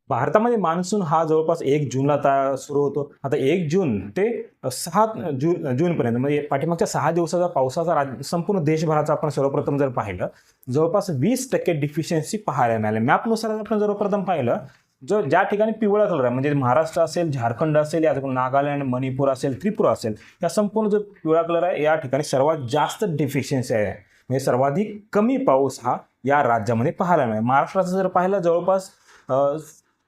भारतामध्ये मान्सून हा जवळपास 1 जूनला आता सुरू होतो. आता 1 जून ते 6 जूनपर्यंत म्हणजे पाठीमागच्या 6 दिवसाचा पावसाचा संपूर्ण देशभराचा आपण सर्वप्रथम जर पाहिलं, जवळपास 20% डिफिशियन्सी पाहायला मिळाली. मॅपनुसार आपण सर्वप्रथम पाहिलं, ज्या ठिकाणी पिवळा कलर आहे म्हणजे महाराष्ट्र असेल, झारखंड असेल, याचबरोबर नागालँड, मणिपूर असेल, त्रिपुरा असेल, या संपूर्ण जो पिवळा कलर आहे या ठिकाणी सर्वात जास्त डिफिशियन्सी आहे. म्हणजे सर्वाधिक कमी पाऊस हा या राज्यामध्ये पाहायला मिळेल. महाराष्ट्राचं जर पाहिलं जवळपास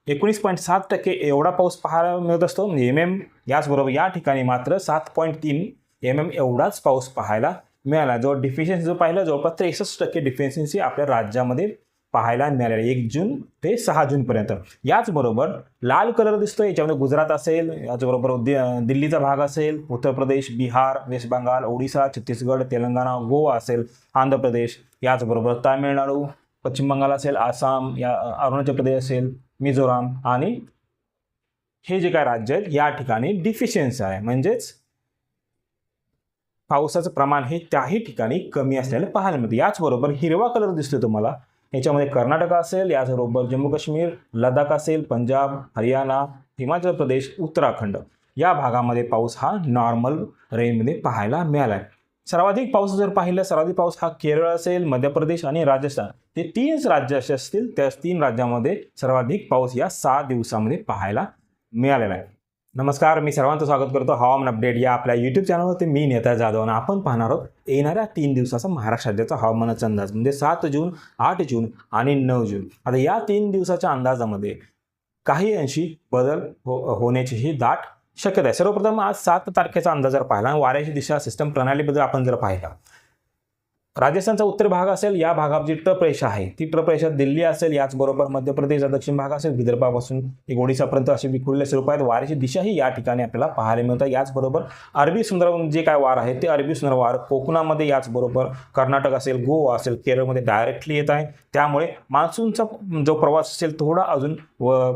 19.7% एवढा पाऊस पाहायला मिळत असतो MM. याचबरोबर या ठिकाणी मात्र 7.3 MM एवढाच पाऊस पाहायला मिळाला. जो डिफिशियन्सी जो पाहिला जवळपास 63% डिफिशियन्सी आपल्या राज्यामध्ये पाहायला मिळालेला 1 जून ते 6 जूनपर्यंत. याचबरोबर लाल कलर दिसतोय, याच्यामध्ये गुजरात असेल, याचबरोबर दिल्लीचा भाग असेल, उत्तर प्रदेश, बिहार, वेस्ट बंगाल, ओडिशा, छत्तीसगड, तेलंगणा, गोवा असेल, आंध्र प्रदेश, याचबरोबर तामिळनाडू, पश्चिम बंगाल असेल, आसाम, अरुणाचल प्रदेश असेल, मिझोराम आणि हे जे काय राज्य आहेत या ठिकाणी डिफिशियन्सी आहे. म्हणजेच पावसाचं प्रमाण हे त्याही ठिकाणी कमी असलेलं पाहायला मिळतं. याचबरोबर हिरवा कलर दिसतोय तुम्हाला, याच्यामध्ये कर्नाटक असेल, याचबरोबर जम्मू काश्मीर, लडाख असेल, पंजाब, हरियाणा, हिमाचल प्रदेश, उत्तराखंड या भागामध्ये पाऊस हा नॉर्मल रेंजमध्ये पाहायला मिळाला आहे. सर्वाधिक पाऊस जर पाहिलं, सर्वाधिक पाऊस हा केरळ असेल, मध्य प्रदेश आणि राजस्थान, हे 3 राज्य असे असतील. त्या 3 राज्यामध्ये सर्वाधिक पाऊस या 6 दिवसामध्ये पाहायला मिळालेला आहे. नमस्कार, मी सर्वांचं स्वागत करतो हवामान अपडेट या आपल्या यूट्यूब चॅनलवरती. मी नेता जाधव आणि आपण पाहणार आहोत येणाऱ्या 3 दिवसाचा महाराष्ट्र राज्याचा हवामानाचा अंदाज, म्हणजे 7 जून, 8 जून आणि 9 जून. आता या 3 दिवसाच्या अंदाजामध्ये काही अंशी बदल होण्याची ही दाट शक्यता आहे. सर्वप्रथम आज 7 तारखेचा अंदाज जर पाहिला, वाऱ्याची दिशा सिस्टम प्रणालीबद्दल आपण जर पाहिला, राजस्थानचा उत्तर भाग असेल, या भागात जी टप रेषा आहे ती टप रेषा दिल्ली असेल, याचबरोबर मध्य प्रदेशचा दक्षिण भाग असेल, विदर्भापासून एक ओडिशापर्यंत असे विखुरलेल्या स्वरूपात वाऱ्याची दिशाही या ठिकाणी आपल्याला पाहायला मिळतात. याचबरोबर अरबी समुद्रावरून जे काय वार आहे ते अरबी समुद्र वार कोकणामध्ये, याचबरोबर कर्नाटक असेल, गोवा असेल, केरळमध्ये डायरेक्टली येत आहे. त्यामुळे मान्सूनचा जो प्रवास असेल थोडा अजून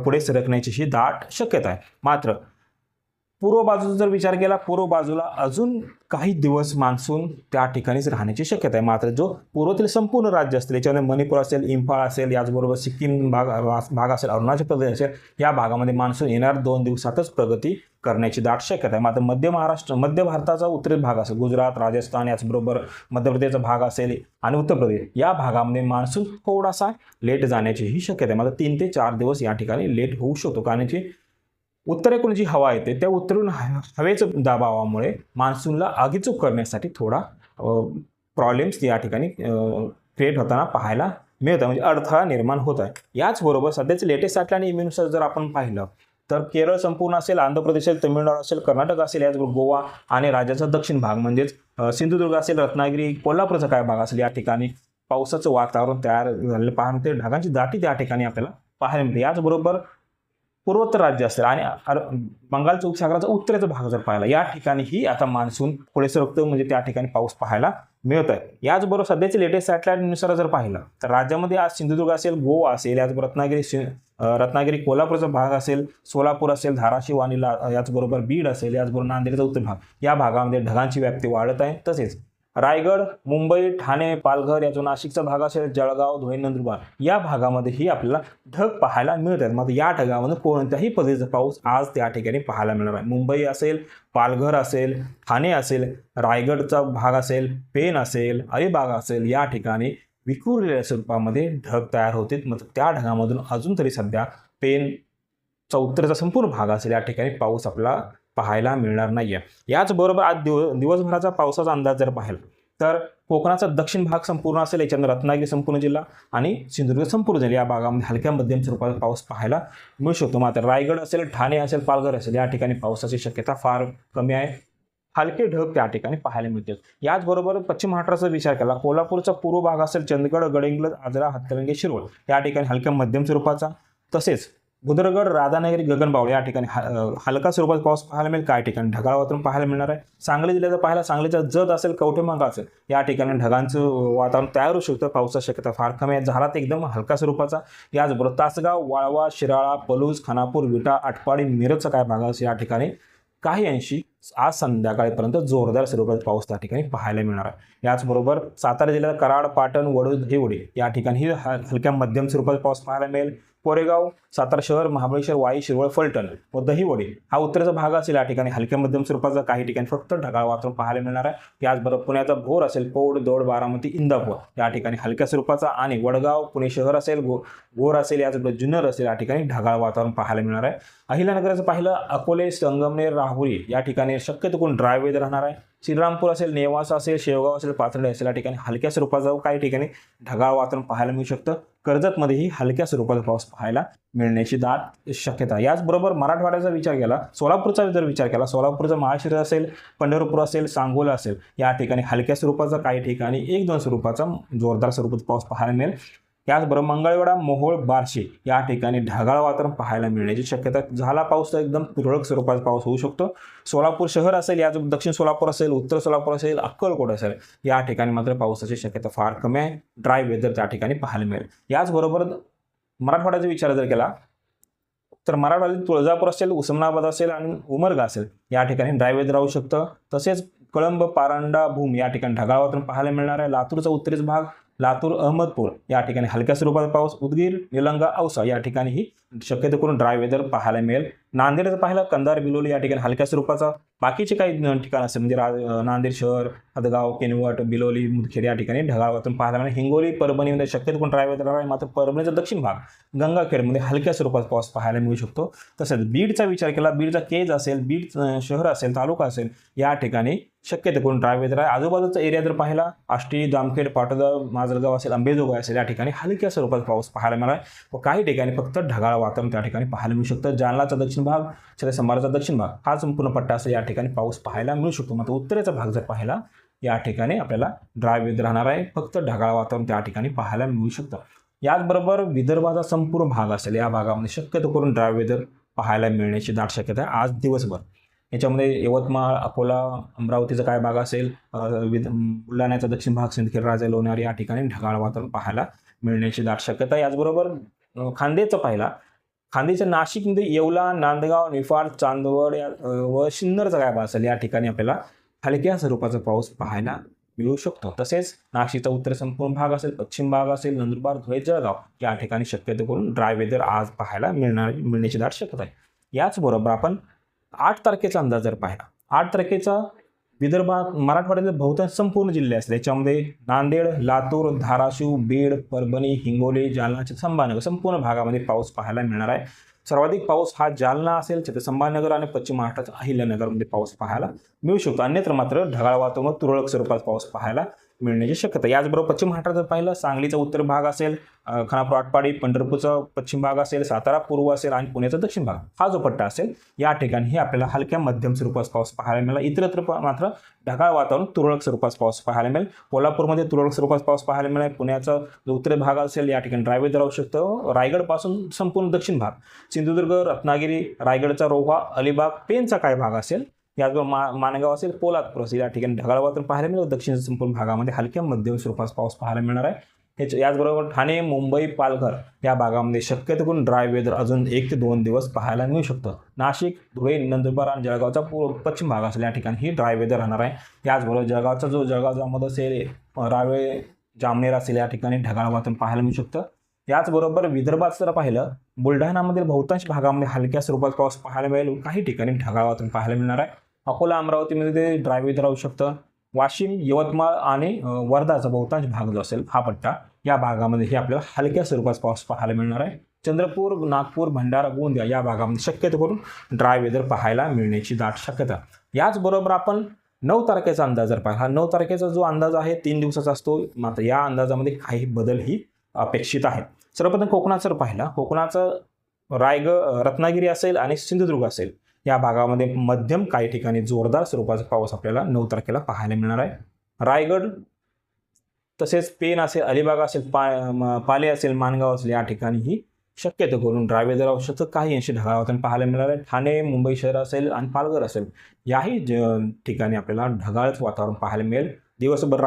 पुढे सरकण्याची ही दाट शक्यता आहे. मात्र पूर्व बाजूचा जर विचार केला, पूर्व बाजूला अजून काही दिवस मान्सून त्या ठिकाणीच राहण्याची शक्यता आहे. मात्र जो पूर्वेतील संपूर्ण राज्य असतील, याच्यामध्ये मणिपूर असेल, इम्फाळ असेल, याचबरोबर सिक्कीम भाग असेल, अरुणाचल प्रदेश असेल, या भागामध्ये मान्सून येणार 2 दिवसातच प्रगती करण्याची दाट शक्यता आहे. मात्र मध्य भारताचा उत्तरेत भाग असेल, गुजरात, राजस्थान, याचबरोबर मध्य प्रदेशचा भाग असेल आणि उत्तर प्रदेश, या भागामध्ये मान्सून थोडासा लेट जाण्याची ही शक्यता आहे. मात्र 3 ते 4 दिवस या ठिकाणी लेट होऊ शकतो, कारण की उत्तरेकडून जी हवा येते त्या उत्तरेकडून हवेच्या दबावामुळे मान्सूनला आगीचूक करण्यासाठी थोडा प्रॉब्लेम्स या ठिकाणी क्रिएट होताना पाहायला मिळतं, म्हणजे अडथळा निर्माण होत आहे. याचबरोबर सध्याचे लेटेस्ट आणि इम्युनुसार जर आपण पाहिलं तर केरळ संपूर्ण असेल, आंध्र प्रदेश असेल, तमिळनाडू असेल, कर्नाटक असेल, याचबरोबर गोवा आणि राज्याचा दक्षिण भाग म्हणजेच सिंधुदुर्ग असेल, रत्नागिरी, कोल्हापूरचा काय भाग असेल, या ठिकाणी पावसाचं वातावरण तयार झालेलं पाहायला मिळते. ढगांची दाटी त्या ठिकाणी आपल्याला पाहायला मिळते. याचबरोबर पूर्वोत्तर राज्य असेल आणि बंगालच्या उपसागराचा उत्तरेचा भाग जर पाहिला, या ठिकाणीही आता मान्सून पुढे सरकतो, म्हणजे त्या ठिकाणी पाऊस पाहायला मिळत आहे. याचबरोबर सध्याचे लेटेस्ट सॅटेलाईटनुसार जर पाहिलं तर राज्यामध्ये आज सिंधुदुर्ग असेल, गोवा असेल, याचबरोबर रत्नागिरी, कोल्हापूरचा भाग असेल, सोलापूर असेल, धाराशिव आणि याचबरोबर बीड असेल, याचबरोबर नांदेडचा उत्तर भाग, या भागामध्ये ढगांची व्याप्ती वाढत आहे. तसेच रायगड, मुंबई, ठाणे, पालघर, याचा नाशिकचा भाग असेल, जळगाव, धुळे, नंदुरबार या भागामध्येही आपल्याला ढग पाहायला मिळतात. मात्र या ढगामध्ये कोणत्याही पद्धतीचा पाऊस आज त्या ठिकाणी पाहायला मिळणार आहे. मुंबई असेल, पालघर असेल, ठाणे असेल, रायगडचा भाग असेल, पेन असेल, अलिबाग असेल, या ठिकाणी विखुरलेल्या स्वरूपामध्ये ढग तयार होतील. मात्र त्या ढगामधून अजून तरी सध्या पेनचा उत्तरेचा संपूर्ण भाग असेल, या ठिकाणी पाऊस आपला पाहायला मिळणार नाहीये. याचबरोबर आज दिवसभराचा पावसाचा अंदाज जर पाहिला तर कोकणाचा दक्षिण भाग संपूर्ण असेल, याच्यामध्ये रत्नागिरी संपूर्ण जिल्हा आणि सिंधुदुर्ग संपूर्ण जिल्हा, या भागामध्ये हलक्या मध्यम स्वरूपाचा पाऊस पाहायला मिळू शकतो. मात्र रायगड असेल, ठाणे असेल, पालघर असेल, या ठिकाणी पावसाची शक्यता फार कमी आहे. हलके ढग त्या ठिकाणी पाहायला मिळतात. याचबरोबर पश्चिम महाराष्ट्राचा विचार केला, कोल्हापूरचा पूर्व भाग असेल, चंदगड, गडहिंग्लज, आजरा, हातकणंगले, शिरोळ, या ठिकाणी हलक्या मध्यम स्वरूपाचा, तसेच बुदरगड, राधानगरी, गगनबावडा या ठिकाणी हलका स्वरूपात पाऊस पाहायला मिळेल. काही ठिकाणी ढगाळ वातावरण पाहायला मिळणार आहे. सांगली जिल्ह्याचा पाहायला, सांगलीचा जत असेल, कवठेमहांकाळ असेल, या ठिकाणी ढगांचं वातावरण तयार होऊ शकतं. पावसाची शक्यता फार कमी आहे. झाला तर एकदम हलका स्वरूपाचा. याचबरोबर तासगाव, वाळवा, शिराळा, पलूस, खानापूर, विटा, आटपाडी, मिरजचा काय भाग असेल, या ठिकाणी काही अंशी आज संध्याकाळपर्यंत जोरदार स्वरूपात पाऊस त्या ठिकाणी पाहायला मिळणार आहे. याचबरोबर सातारा जिल्ह्यात कराड, पाटण, वडूज, हिवडी या ठिकाणी हलक्या मध्यम स्वरूपात पाऊस पाहायला मिळेल. कोरेगाव, सातारा शहर, महाबळेश्वर, वाई, शिरवळ, फलटण व दहिवडी हा उत्तरेचा भाग असेल. या ठिकाणी हलक्या मध्यम स्वरूपाचा, काही ठिकाणी फक्त ढगाळ वातावरण पाहायला मिळणार आहे. याचबरोबर पुण्याचा भोर असेल, पौड, दौड, बारामती, इंदापूर या ठिकाणी हलक्या स्वरूपाचा आणि वडगाव, पुणे शहर असेल, भोर असेल, याचबरोबर जुन्नर असेल या ठिकाणी ढगाळ वातावरण पाहायला मिळणार आहे. अहिल्यानगरचं पाहिलं अकोले, संगमनेर, राहुरी या ठिकाणी शक्यतो कोण ड्राय वेदर राहणार आहे. श्रीरामपूर असेल, नेवासा असेल, शेवगाव असेल, पाथर्डी असेल या ठिकाणी हलक्या स्वरूपाचं, काही ठिकाणी ढगाळ वातावरण पाहायला मिळू शकतं. कर्जतमध्येही हलक्या स्वरूपाचा पाऊस पाहायला मिळण्याची दाट शक्यता. याचबरोबर मराठवाड्याचा विचार केला, सोलापूरचा जर विचार केला, सोलापूरचा माळशिरस असेल, पंढरपूर असेल, सांगोला असेल या ठिकाणी हलक्या स्वरूपाचा, काही ठिकाणी 1-2 स्वरूपाचा जोरदार स्वरूपाचा पाऊस पाहायला मिळेल. याचबरोबर मंगळवेढा, मोहोळ, बार्शी या ठिकाणी ढगाळ वातावरण पाहायला मिळण्याची शक्यता. झाला पाऊस तर एकदम तुरळक स्वरूपाचा पाऊस होऊ शकतो. सोलापूर शहर असेल, याच दक्षिण सोलापूर असेल, उत्तर सोलापूर असेल, अक्कलकोट असेल या ठिकाणी मात्र पावसाची शक्यता फार कमी आहे. ड्राय वेदर त्या ठिकाणी पाहायला मिळेल. याचबरोबर मराठवाड्याचा विचार जर केला तर मराठवाड्यात तुळजापूर असेल, उस्मानाबाद असेल आणि उमरगा असेल या ठिकाणी ड्राय वेदर राहू शकतं. तसेच कळंब, पारंडा, भूम या ठिकाणी ढगाळ वातावरण पाहायला मिळणार आहे. लातूरचा उत्तरेचा भाग, लातूर, अहमदपूर या ठिकाणी हलक्या स्वरूपाचा पाऊस, उदगीर, निलंगा, औसा या ठिकाणीही शक्यतो करून ड्राय वेदर पाहायला मिळेल. नांदेडचं पाहिलं कंधार, बिलोली या ठिकाणी हलक्या स्वरूपाचा, बाकीचे काही ठिकाण असेल म्हणजे नांदेड शहर, हदगाव, किनवट, बिलोली, मुदखेड या ठिकाणी ढगाळ वातावरण पाहायला मिळेल. हिंगोली, परभणीमध्ये शक्यतो कोण ड्राय वेदर आहे. मात्र परभणीचा दक्षिण भाग, गंगाखेडमध्ये हलक्या स्वरूपाचा पाऊस पाहायला मिळू शकतो. तसेच बीडचा विचार केला, बीडचा केज असेल, बीड शहर असेल, तालुका असेल या ठिकाणी शक्यतो कोण ड्राय वेदर आहे. आजूबाजूचा एरिया जर पाहिला, आष्टी, जामखेड, पाटोदा, माजलगाव असेल, अंबेजोगाई असेल या ठिकाणी हलक्या स्वरूपाचा पाऊस पाहायला मिळाला व काही ठिकाणी फक्त ढगाळ वातावरण त्या ठिकाणी पाहायला मिळू शकतं. जालनाचा दक्षिण भाग, छत्रसंभारचा दक्षिण भाग हा संपूर्ण पट्टा असेल या ठिकाणी पाऊस पाहायला मिळू शकतो. मात्र उत्तरेचा भाग जर पाहिला या ठिकाणी आपल्याला ड्राय वेदर राहणार आहे, फक्त ढगाळ वातावरण त्या ठिकाणी पाहायला मिळू शकतं. याचबरोबर विदर्भाचा संपूर्ण भाग असेल, या भागामध्ये शक्यतो करून ड्राय वेदर पाहायला मिळण्याची दाट शक्यता आहे आज दिवसभर. याच्यामध्ये यवतमाळ, अकोला, अमरावतीचा काय भाग असेल, बुलढाण्याचा दक्षिण भाग, सिंदखेड राजा, लोणार या ठिकाणी ढगाळ वातावरण पाहायला मिळण्याची दाट शक्यता. याचबरोबर खान्देचा पाहिला, खान्देच्या नाशिकमध्ये येवला, नांदगाव, निफाड, चांदवड व सिन्नरचा काय भाग असेल या ठिकाणी आपल्याला हलक्या स्वरूपाचा पाऊस पाहायला मिळू शकतो. तसेच नाशिकचा उत्तर संपूर्ण भाग असेल, पश्चिम भाग असेल, नंदुरबार, धुळे, जळगाव या ठिकाणी शक्यतो करून ड्राय वेदर आज पाहायला मिळण्याची दाट शक्यता आहे. याचबरोबर आपण 8 तारखेचा अंदाज जर पाहिला, 8 तारखेचा विदर्भात मराठवाड्यातील बहुतांश संपूर्ण जिल्हे असतील. याच्यामध्ये नांदेड, लातूर, धाराशिव, बीड, परभणी, हिंगोली, जालना, संभाजीनगर संपूर्ण भागामध्ये पाऊस पाहायला मिळणार आहे. सर्वाधिक पाऊस हा जालना असेल, संभाजीनगर आणि पश्चिम महाराष्ट्राच्या अहिल्यानगरमध्ये पाऊस पाहायला मिळू शकतो. अन्यत्र मात्र ढगाळ वातावरण, तुरळक स्वरूपात पाऊस पाहायला मिळण्याची शक्यता. याचबरोबर पश्चिम महाराष्ट्रात पाहिलं, सांगलीचा उत्तर भाग असेल, खानापूर, आटपाडी, पंढरपूरचा पश्चिम भाग असेल, सातारा पूर्व असेल आणि पुण्याचा दक्षिण भाग हा जो पट्टा असेल या ठिकाणी आपल्याला हलक्या मध्यम स्वरूपाचा पाऊस पाहायला मिळेल. इतरत्र मात्र ढगाळ वातावरण, तुरळक स्वरूपाचा पाऊस पाहायला मिळेल. कोल्हापूरमध्ये तुरळक स्वरूपाचा पाऊस पाहायला मिळेल. पुण्याचा जो उत्तर भाग असेल या ठिकाणी ड्राय वेदर राहू शकतं. रायगडपासून संपूर्ण दक्षिण भाग, सिंधुदुर्ग, रत्नागिरी, रायगडचा रोहा, अलिबाग, पेनचा काय भाग असेल, याचबरोबर माणगाव असेल, पोलादपूर असेल या ठिकाणी ढगाळ वातावरण पाहायला मिळेल. दक्षिण संपूर्ण भागामध्ये हलक्या मध्यम स्वरूपाचा पाऊस पाहायला मिळणार आहे. याचबरोबर ठाणे, मुंबई, पालघर या भागामध्ये शक्यतो करून ड्राय वेदर अजून 1 ते 2 दिवस पाहायला मिळू शकतं. नाशिक, धुळे, नंदुरबार आणि जळगावचा पश्चिम भाग असेल या ठिकाणी ही ड्राय वेदर राहणार आहे. याचबरोबर जळगावचा जो जळगाव जामोद असेल, रावे, जामनेर असेल या ठिकाणी ढगाळ वातावरण पाहायला मिळू शकतं. याचबरोबर विदर्भात जर पाहिलं, बुलढाणामधील बहुतांश भागामध्ये हलक्या स्वरूपाचा पाऊस पाहायला मिळेल. काही ठिकाणी ढगाळ वातावरण पाहायला मिळणार आहे. अकोला, अमरावतीमध्ये ड्राय वेदर राहू शकतं. वाशिम, यवतमाळ आणि वर्धाचा बहुतांश भाग जो असेल हा पट्टा, या भागामध्येही आपल्याला हलक्या स्वरूपाचा पाऊस पाहायला मिळणार आहे. चंद्रपूर, नागपूर, भंडारा, गोंदिया या भागामध्ये शक्यतो करून ड्राय वेदर पाहायला मिळण्याची दाट शक्यता. याचबरोबर आपण 9 तारखेचा अंदाज जर पाहिला, 9 तारखेचा जो अंदाज आहे 3 दिवसाचा असतो. मात्र या अंदाजामध्ये काही बदलही अपेक्षित आहेत. सर्वप्रथम कोकणात जर पाहिला, कोकणाचं रत्नागिरी असेल आणि सिंधुदुर्ग असेल या भागामध्ये मध्यम, काही ठिकाणी जोरदार स्वरूपाचा पाऊस आपल्याला 9 तारखेला पाहायला मिळणार आहे. रायगड तसेच पेन असेल, अलिबाग असेल, पाले असेल, माणगाव असेल या ठिकाणीही शक्यतो करून ड्राय वेदर राहू शकतं. काही अंशी ढगाळ वातावरण पाहायला मिळणार आहे. ठाणे, मुंबई शहर असेल आणि पालघर असेल याही ठिकाणी आपल्याला ढगाळच वातावरण पाहायला मिळेल. दिवसभर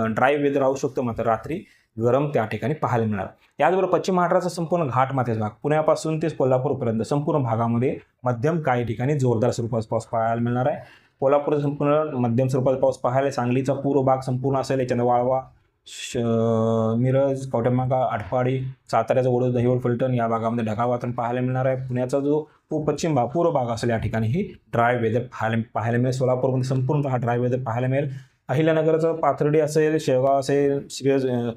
ड्राय वेदर राहू शकतं, मात्र रात्री गरम त्या ठिकाणी पाहायला मिळणार. याचबरोबर पश्चिम महाराष्ट्राचा संपूर्ण घाटमाथ्याचा भाग, पुण्यापासून ते कोल्हापूरपर्यंत संपूर्ण भागामध्ये मध्यम, काही ठिकाणी जोरदार स्वरूपाचा पाऊस पाहायला मिळणार आहे. कोल्हापूरचा संपूर्ण मध्यम स्वरूपाचा पाऊस पाहायला, सांगलीचा पूर्व भाग संपूर्ण असेल, याच्यानं वाळवा, मिरज, कवठेमहांकाळ, आटपाडी, साताऱ्याचं ओढून दहिवड फलटण या भागामध्ये ढगाळ वातावरण पाहायला मिळणार आहे. पुण्याचा जो पश्चिम भाग पूर्व भाग असेल या ठिकाणी ही ड्राय वेदर पाहायला मिळेल. सोलापूरमध्ये संपूर्ण ड्राय वेदर पाहायला मिळेल. अहिल्यानगरचं पाथर्डी असेल, शेवगाव असेल,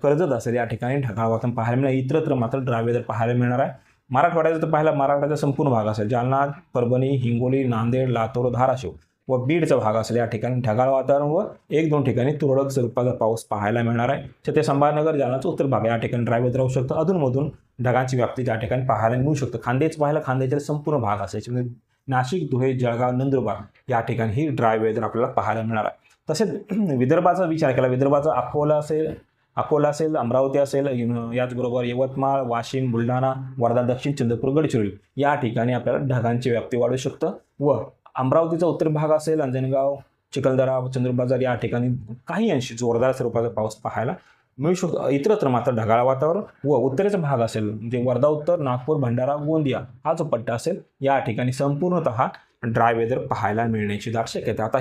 कर्जत असेल या ठिकाणी ढगाळ वातावरण पाहायला मिळेल. इतरत्र मात्र ड्राय वेदर पाहायला मिळणार आहे. मराठवाड्याचं तर पाहायला मराठवाड्याचा संपूर्ण भाग असेल, जालना, परभणी, हिंगोली, नांदेड, लातूर, धाराशिव व बीडचा भाग असेल या ठिकाणी ढगाळ वातावरण व 1-2 ठिकाणी तुरळक स्वरूपाचा पाऊस पाहायला मिळणार आहे. छत्रपती संभाजीनगर, जालनाचा उत्तर भाग या ठिकाणी ड्राय वेदर राहू शकतं. अधूनमधून ढगांची व्याप्ती त्या ठिकाणी पाहायला मिळू शकतं. खान्देश पाहायला खान्देशाचा संपूर्ण भाग असायचे म्हणजे नाशिक, धुळे, जळगाव, नंदुरबार या ठिकाणी ही ड्राय वेदर आपल्याला पाहायला मिळणार आहे. तसेच विदर्भाचा विचार केला, विदर्भाचा अकोला असेल, अमरावती असेल, याचबरोबर यवतमाळ, वाशिम, बुलढाणा, वर्धा, दक्षिण, चंद्रपूर, गडचिरोली या ठिकाणी आपल्याला ढगांची व्याप्ती वाढू शकतं. व अमरावतीचा उत्तर भाग असेल, अंजनगाव, चिखलदरा, चंद्रबाजार या ठिकाणी काही अंशी जोरदार स्वरूपाचा पाऊस पाहायला मिळू शकतो. इतरत्र मात्र ढगाळ वातावरण व उत्तरेचा भाग असेल म्हणजे वर्धा उत्तर, नागपूर, भंडारा, गोंदिया हा जो पट्टा असेल या ठिकाणी संपूर्णतः ड्राय वेदर पाहायला मिळण्याची दाट शक्यता. आता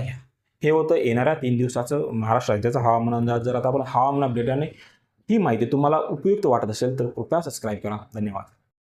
हे होतं येणाऱ्या 3 दिवसाचं महाराष्ट्र राज्याचा हवामान अंदाज. जर आता आपण हवामान अपडेट आणि ही माहिती तुम्हाला उपयुक्त वाटत असेल तर कृपया सबस्क्राईब करा. धन्यवाद.